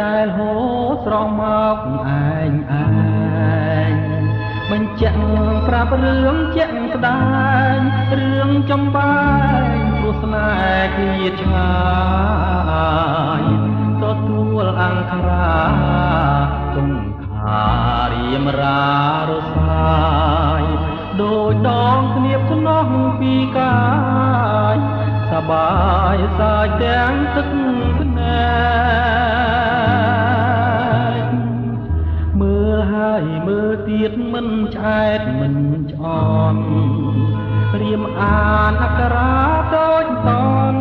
ដែលហូរស្រស់មកឯងបញ្ជាក់ប្រាប់រឿងជាក់ស្ដែងរឿងចំបែងព្រោះស្នេហ៍គ្នាឆ្ងាយទទួលអង្គរាទុំខារៀមរារសាយដោយដងគ្នាភ្នោះពីកាយសបាយសាយទាំងទឹកភ្នែកមើលហើយមើលទៀតមិនឆ្អែតមិនឆ្អន់រៀមអានអក្សរាដូចតន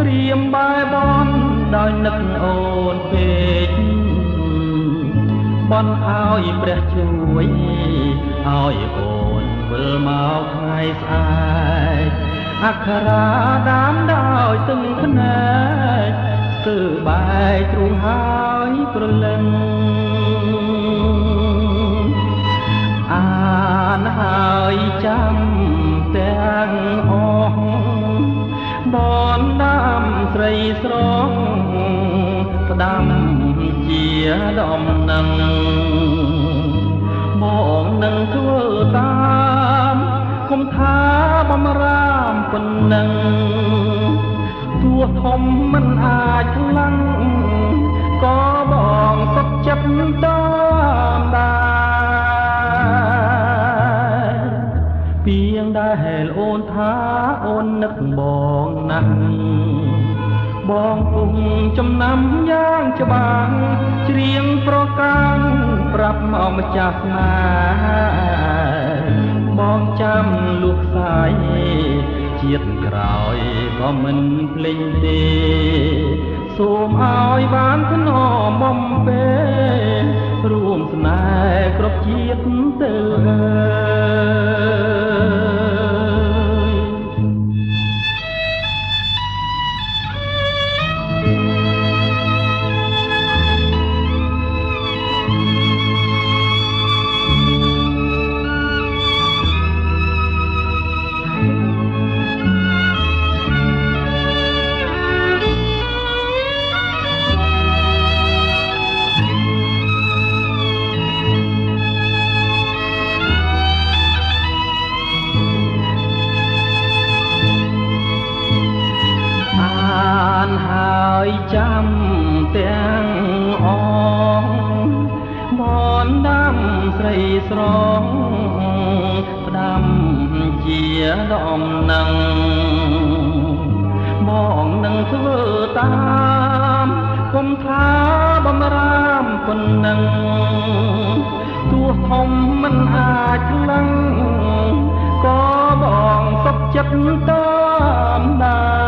រៀមបែបនដោយនឹកអូនពេកបន់ឲ្យព្រះជួយឲ្យអូនវិលមកថ្ងៃស្អែកអក្សរាដាមដោយទឹកភ្នែកស្ទើរបែកទ្រូងហើយព្រលឹងអានហើយចាំទាំងអស់បនដាំស្រីស្រស់ផ្ដាំជាដំណឹងបងនឹងធ្វើតាមគុំថាបំរាមប៉ុណ្ណឹងទោះធំមិនអាចខ្លាំងក៏បងសុខចិត្តតាមដែរពីងដែលអូនថាអូននឹកបងណាស់បងពុំចំណាំយ៉ាងច្បាស់ច្រៀងប្រកាំងប្រាប់មកម្ចាស់ស្នេហ៍បងចាំលុះខ្សាយជាតិក្រោយក៏មិនភ្លេចទេសូមឲ្យបានធ្នមបំពេរួមស្នេហ៍គ្រប់ជាតិទៅហើយចាំទាំងអងបនដាំស្រីស្រស់ផ្ដាំជាដំណឹងបងនឹងធ្វើតាមគុំថាបំរាមប៉ុណ្ណឹងទោះធំមិនអាចខ្លាំងក៏បងសុខចិត្តតាមដែរ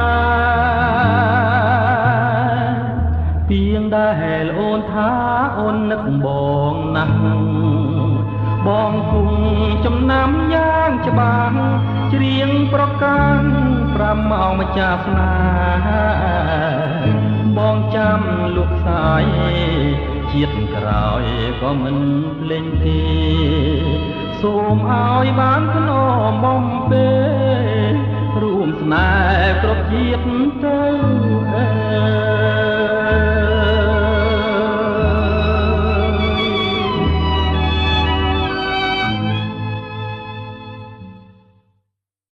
ពីងដែលអូនថាអូននឹកបងណាស់បងគុំចំណាំយ៉ាងច្បាស់ច្រៀងប្រកាំងប្រាប់មកម្ចាស់ស្នេហ៍បងចាំលុះខ្សាយជាតិក្រោយក៏មិនភ្លេចទេសូមឲ្យបានធ្នមបំពេរួមស្នេហ៍គ្រប់ជាតិទៅ